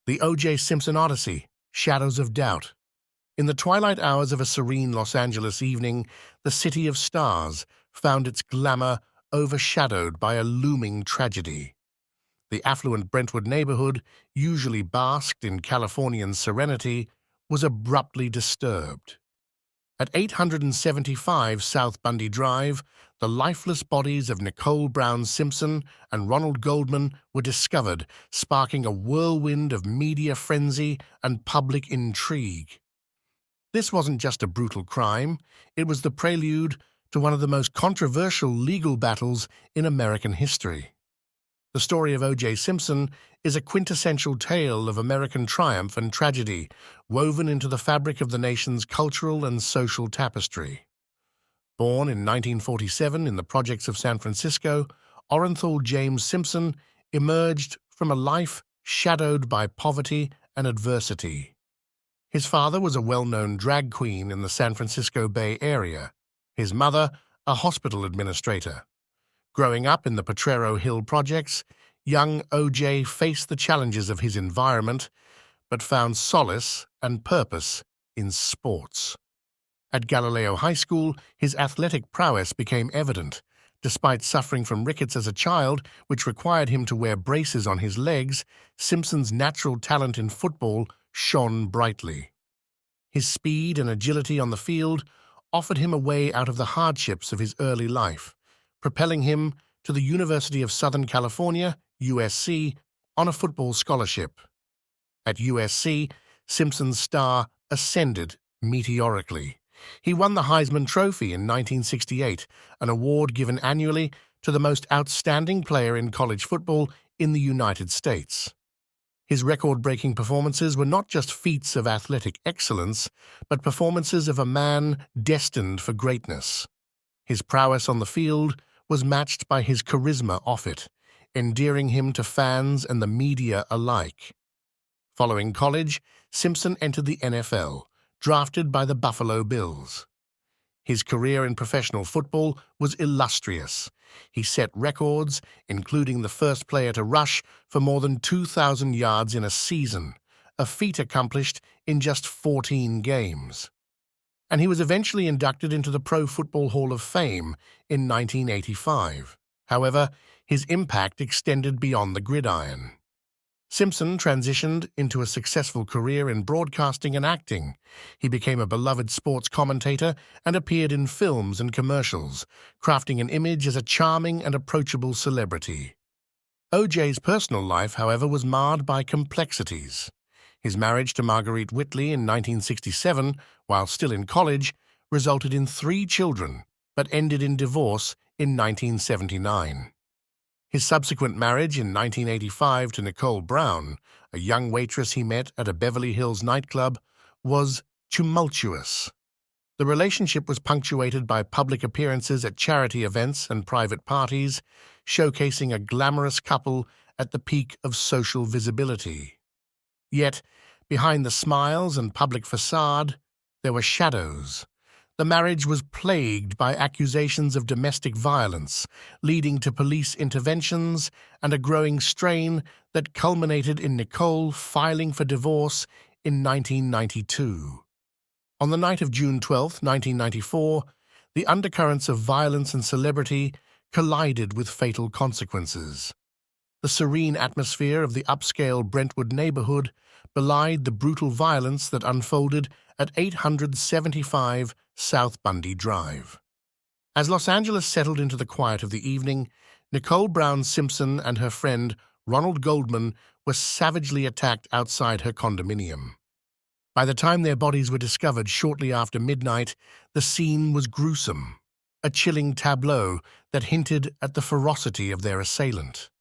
The O.J. Simpson Odyssey, Shadows of Doubt. In the twilight hours of a serene Los Angeles evening, the city of stars found its glamour overshadowed by a looming tragedy. The affluent Brentwood neighborhood, usually basked in Californian serenity, was abruptly disturbed. At 875 South Bundy Drive, the lifeless bodies of Nicole Brown Simpson and Ronald Goldman were discovered, sparking a whirlwind of media frenzy and public intrigue. This wasn't just a brutal crime, it was the prelude to one of the most controversial legal battles in American history. The story of O.J. Simpson is a quintessential tale of American triumph and tragedy, woven into the fabric of the nation's cultural and social tapestry. Born in 1947 in the projects of San Francisco, Orenthal James Simpson emerged from a life shadowed by poverty and adversity. His father was a well-known drag queen in the San Francisco Bay Area, his mother a hospital administrator. Growing up in the Potrero Hill projects, young O.J. faced the challenges of his environment, but found solace and purpose in sports. At Galileo High School, his athletic prowess became evident. Despite suffering from rickets as a child, which required him to wear braces on his legs, Simpson's natural talent in football shone brightly. His speed and agility on the field offered him a way out of the hardships of his early life, propelling him to the University of Southern California, USC, on a football scholarship. At USC, Simpson's star ascended meteorically. He won the Heisman Trophy in 1968, an award given annually to the most outstanding player in college football in the United States. His record-breaking performances were not just feats of athletic excellence, but performances of a man destined for greatness. His prowess on the field was matched by his charisma off it, endearing him to fans and the media alike. Following college, Simpson entered the NFL, drafted by the Buffalo Bills. His career in professional football was illustrious. He set records, including the first player to rush for more than 2,000 yards in a season, a feat accomplished in just 14 games. And he was eventually inducted into the Pro Football Hall of Fame in 1985. However, his impact extended beyond the gridiron. Simpson transitioned into a successful career in broadcasting and acting. He became a beloved sports commentator and appeared in films and commercials, crafting an image as a charming and approachable celebrity. O.J.'s personal life, however, was marred by complexities. His marriage to Marguerite Whitley in 1967, while still in college, resulted in 3 children, but ended in divorce in 1979. His subsequent marriage in 1985 to Nicole Brown, a young waitress he met at a Beverly Hills nightclub, was tumultuous. The relationship was punctuated by public appearances at charity events and private parties, showcasing a glamorous couple at the peak of social visibility. Yet, behind the smiles and public facade, there were shadows. The marriage was plagued by accusations of domestic violence, leading to police interventions and a growing strain that culminated in Nicole filing for divorce in 1992. On the night of June 12, 1994, the undercurrents of violence and celebrity collided with fatal consequences. The serene atmosphere of the upscale Brentwood neighborhood belied the brutal violence that unfolded at 875 South Bundy Drive. As Los Angeles settled into the quiet of the evening, Nicole Brown Simpson and her friend Ronald Goldman were savagely attacked outside her condominium. By the time their bodies were discovered shortly after midnight, the scene was gruesome, a chilling tableau that hinted at the ferocity of their assailant.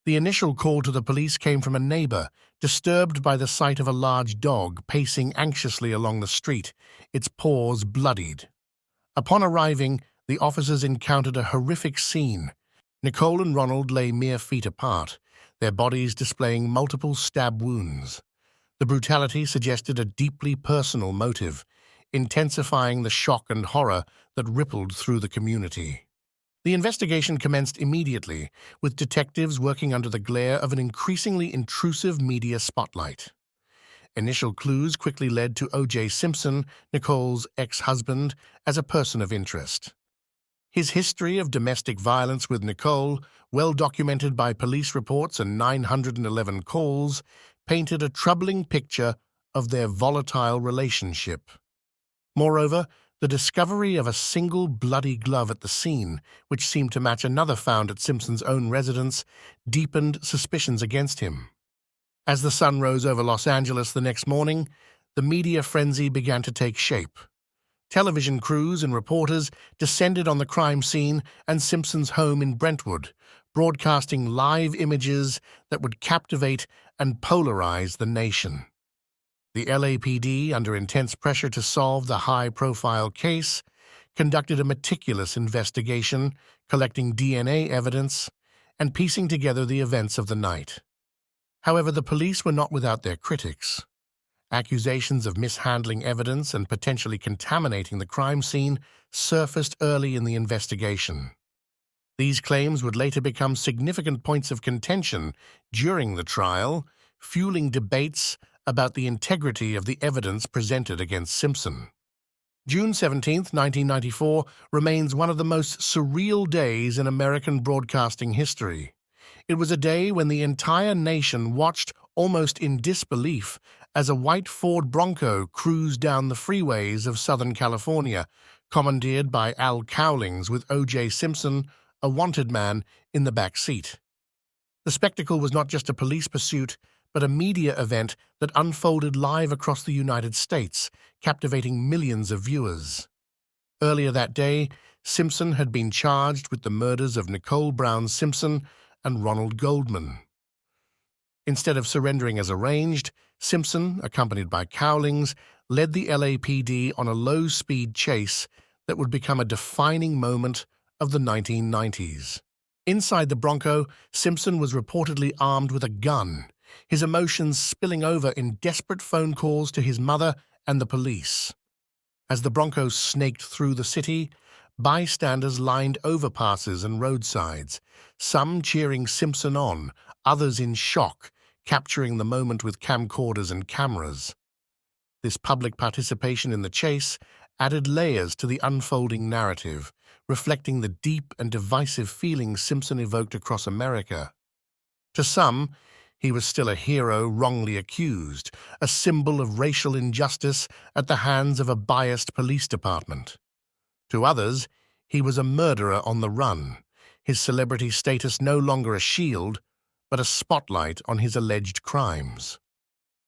The initial call to the police came from a neighbor, disturbed by the sight of a large dog pacing anxiously along the street, its paws bloodied. Upon arriving, the officers encountered a horrific scene. Nicole and Ronald lay mere feet apart, their bodies displaying multiple stab wounds. The brutality suggested a deeply personal motive, intensifying the shock and horror that rippled through the community. The investigation commenced immediately, with detectives working under the glare of an increasingly intrusive media spotlight. Initial clues quickly led to O.J. Simpson, Nicole's ex-husband, as a person of interest. His history of domestic violence with Nicole, well documented by police reports and 911 calls, painted a troubling picture of their volatile relationship. Moreover, the discovery of a single bloody glove at the scene, which seemed to match another found at Simpson's own residence, deepened suspicions against him. As the sun rose over Los Angeles the next morning, the media frenzy began to take shape. Television crews and reporters descended on the crime scene and Simpson's home in Brentwood, broadcasting live images that would captivate and polarize the nation. The LAPD, under intense pressure to solve the high-profile case, conducted a meticulous investigation, collecting DNA evidence and piecing together the events of the night. However, the police were not without their critics. Accusations of mishandling evidence and potentially contaminating the crime scene surfaced early in the investigation. These claims would later become significant points of contention during the trial, fueling debates about the integrity of the evidence presented against Simpson. June 17, 1994, remains one of the most surreal days in American broadcasting history. It was a day when the entire nation watched almost in disbelief as a white Ford Bronco cruised down the freeways of Southern California, commandeered by Al Cowlings with O.J. Simpson, a wanted man, in the back seat. The spectacle was not just a police pursuit, but a media event that unfolded live across the United States, captivating millions of viewers. Earlier that day, Simpson had been charged with the murders of Nicole Brown Simpson and Ron Goldman. Instead of surrendering as arranged, Simpson, accompanied by Cowlings, led the LAPD on a low-speed chase that would become a defining moment of the 1990s. Inside the Bronco, Simpson was reportedly armed with a gun, his emotions spilling over in desperate phone calls to his mother and the police. As the Bronco snaked through the city, bystanders lined overpasses and roadsides, some cheering Simpson on, others in shock, capturing the moment with camcorders and cameras. This public participation in the chase added layers to the unfolding narrative, reflecting the deep and divisive feelings Simpson evoked across America. To some, he was still a hero wrongly accused, a symbol of racial injustice at the hands of a biased police department. To others, he was a murderer on the run, his celebrity status no longer a shield, but a spotlight on his alleged crimes.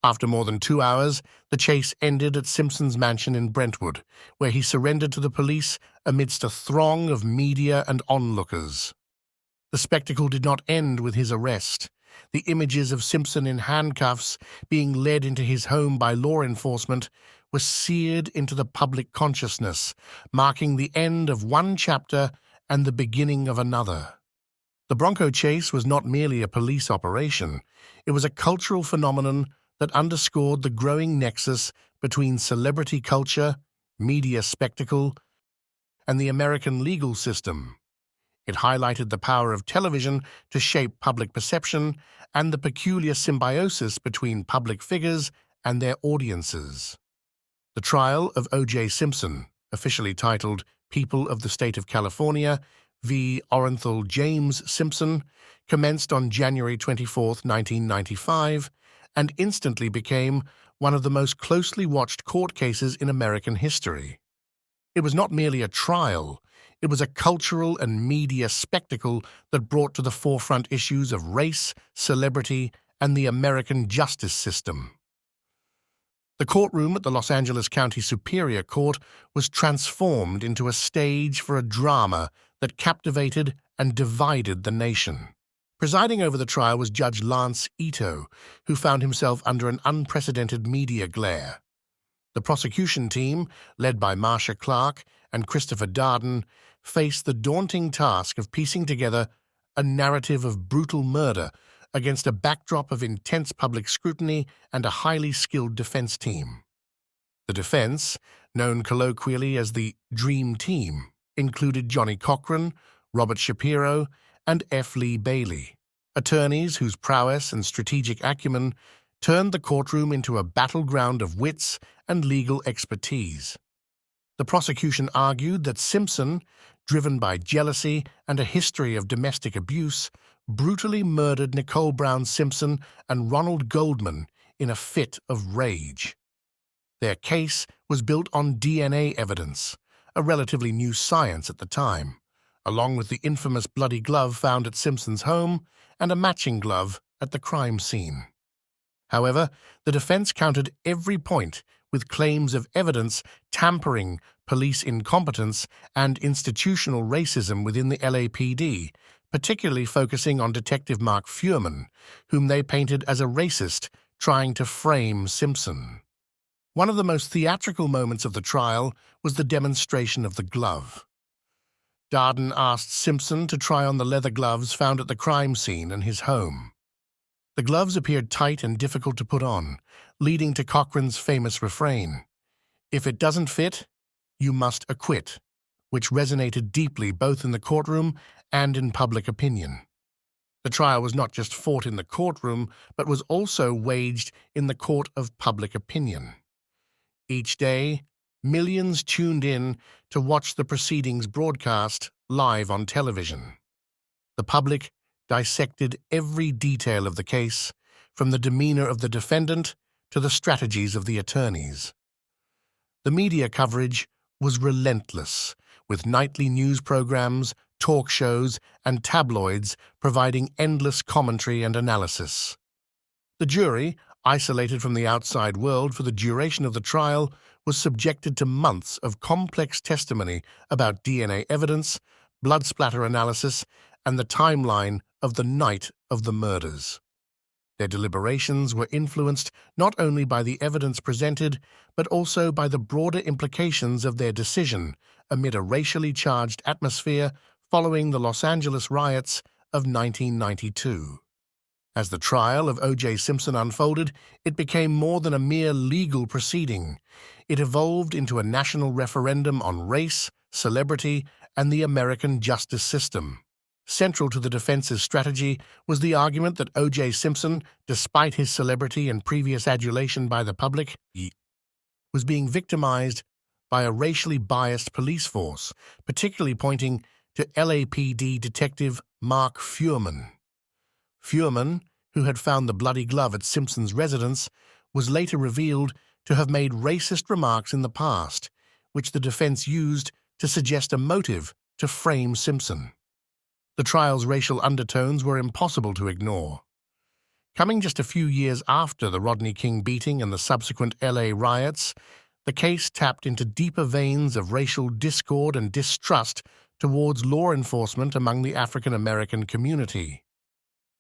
After more than 2 hours, the chase ended at Simpson's mansion in Brentwood, where he surrendered to the police amidst a throng of media and onlookers. The spectacle did not end with his arrest. The images of Simpson in handcuffs being led into his home by law enforcement were seared into the public consciousness, marking the end of one chapter and the beginning of another. The Bronco chase was not merely a police operation. It was a cultural phenomenon that underscored the growing nexus between celebrity culture, media spectacle, and the American legal system. It highlighted the power of television to shape public perception and the peculiar symbiosis between public figures and their audiences. The trial of O.J. Simpson, officially titled People of the State of California v. Orenthal James Simpson, commenced on January 24, 1995, and instantly became one of the most closely watched court cases in American history. It was not merely a trial, it was a cultural and media spectacle that brought to the forefront issues of race, celebrity, and the American justice system. The courtroom at the Los Angeles County Superior Court was transformed into a stage for a drama that captivated and divided the nation. Presiding over the trial was Judge Lance Ito, who found himself under an unprecedented media glare. The prosecution team, led by Marcia Clark and Christopher Darden, faced the daunting task of piecing together a narrative of brutal murder against a backdrop of intense public scrutiny and a highly skilled defense team. The defense, known colloquially as the Dream Team, included Johnny Cochran, Robert Shapiro, and F. Lee Bailey, attorneys whose prowess and strategic acumen turned the courtroom into a battleground of wits and legal expertise. The prosecution argued that Simpson, driven by jealousy and a history of domestic abuse, brutally murdered Nicole Brown Simpson and Ron Goldman in a fit of rage. Their case was built on DNA evidence, a relatively new science at the time, along with the infamous bloody glove found at Simpson's home and a matching glove at the crime scene. However, the defense countered every point with claims of evidence tampering, police incompetence, and institutional racism within the LAPD, particularly focusing on Detective Mark Fuhrman, whom they painted as a racist trying to frame Simpson. One of the most theatrical moments of the trial was the demonstration of the glove. Darden asked Simpson to try on the leather gloves found at the crime scene in his home. The gloves appeared tight and difficult to put on, leading to Cochran's famous refrain, "If it doesn't fit, you must acquit," which resonated deeply both in the courtroom and in public opinion. The trial was not just fought in the courtroom, but was also waged in the court of public opinion. Each day, millions tuned in to watch the proceedings broadcast live on television. The public dissected every detail of the case, from the demeanor of the defendant to the strategies of the attorneys. The media coverage was relentless, with nightly news programs, talk shows, and tabloids providing endless commentary and analysis. The jury, isolated from the outside world for the duration of the trial, was subjected to months of complex testimony about DNA evidence, blood splatter analysis, and the timeline of the night of the murders. Their deliberations were influenced not only by the evidence presented, but also by the broader implications of their decision amid a racially charged atmosphere following the Los Angeles riots of 1992. As the trial of O.J. Simpson unfolded, it became more than a mere legal proceeding. It evolved into a national referendum on race, celebrity, and the American justice system. Central to the defense's strategy was the argument that O.J. Simpson, despite his celebrity and previous adulation by the public, was being victimized by a racially biased police force, particularly pointing to LAPD Detective Mark Fuhrman. Fuhrman, who had found the bloody glove at Simpson's residence, was later revealed to have made racist remarks in the past, which the defense used to suggest a motive to frame Simpson. The trial's racial undertones were impossible to ignore. Coming just a few years after the Rodney King beating and the subsequent LA riots, the case tapped into deeper veins of racial discord and distrust towards law enforcement among the African American community.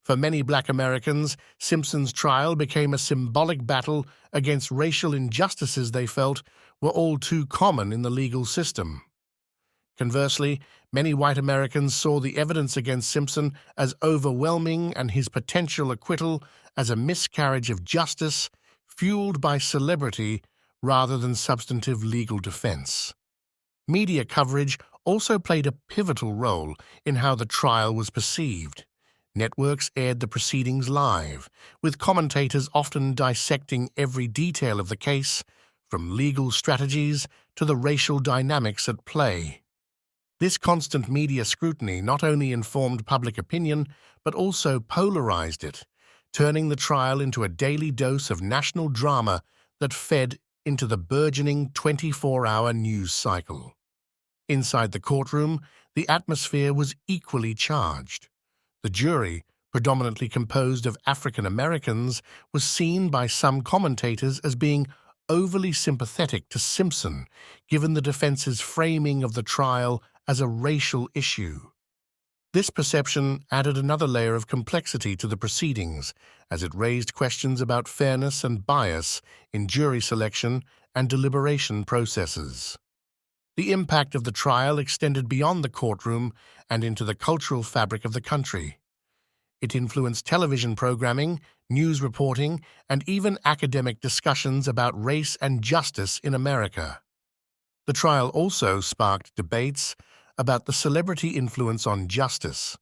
For many Black Americans, Simpson's trial became a symbolic battle against racial injustices they felt were all too common in the legal system. Conversely, many white Americans saw the evidence against Simpson as overwhelming and his potential acquittal as a miscarriage of justice fueled by celebrity rather than substantive legal defense. Media coverage also played a pivotal role in how the trial was perceived. Networks aired the proceedings live, with commentators often dissecting every detail of the case, from legal strategies to the racial dynamics at play. This constant media scrutiny not only informed public opinion, but also polarized it, turning the trial into a daily dose of national drama that fed into the burgeoning 24-hour news cycle. Inside the courtroom, the atmosphere was equally charged. The jury, predominantly composed of African Americans, was seen by some commentators as being overly sympathetic to Simpson, given the defense's framing of the trial as a racial issue. This perception added another layer of complexity to the proceedings, as it raised questions about fairness and bias in jury selection and deliberation processes. The impact of the trial extended beyond the courtroom and into the cultural fabric of the country. It influenced television programming, news reporting, and even academic discussions about race and justice in America. The trial also sparked debates about the celebrity influence on justice,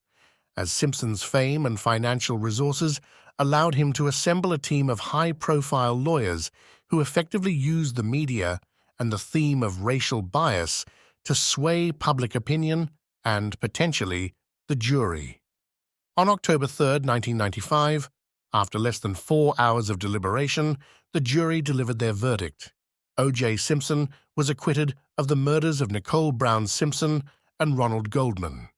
as Simpson's fame and financial resources allowed him to assemble a team of high-profile lawyers who effectively used the media and the theme of racial bias to sway public opinion and, potentially, the jury. On October 3, 1995, after less than 4 hours of deliberation, the jury delivered their verdict. O.J. Simpson was acquitted of the murders of Nicole Brown Simpson and Ron Goldman.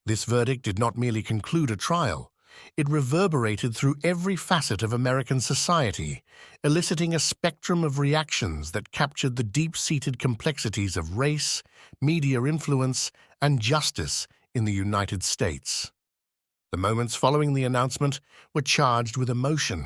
This verdict did not merely conclude a trial. It reverberated through every facet of American society, eliciting a spectrum of reactions that captured the deep-seated complexities of race, media influence, and justice in the United States. The moments following the announcement were charged with emotion.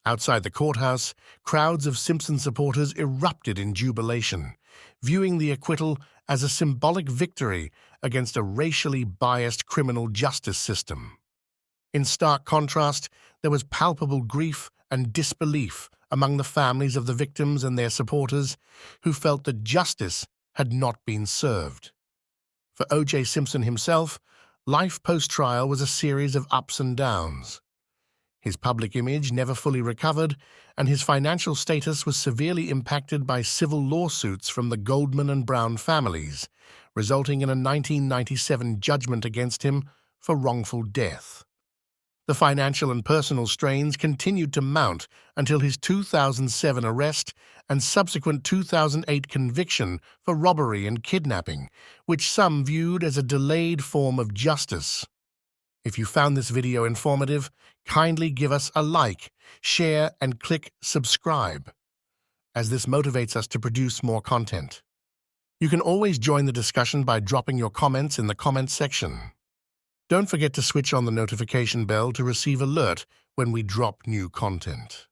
Outside the courthouse, crowds of Simpson supporters erupted in jubilation, viewing the acquittal as a symbolic victory against a racially biased criminal justice system. In stark contrast, there was palpable grief and disbelief among the families of the victims and their supporters, who felt that justice had not been served. For O.J. Simpson himself, life post-trial was a series of ups and downs. His public image never fully recovered, and his financial status was severely impacted by civil lawsuits from the Goldman and Brown families, resulting in a 1997 judgment against him for wrongful death. The financial and personal strains continued to mount until his 2007 arrest and subsequent 2008 conviction for robbery and kidnapping, which some viewed as a delayed form of justice. If you found this video informative, kindly give us a like, share, and click subscribe, as this motivates us to produce more content. You can always join the discussion by dropping your comments in the comments section. Don't forget to switch on the notification bell to receive alert when we drop new content.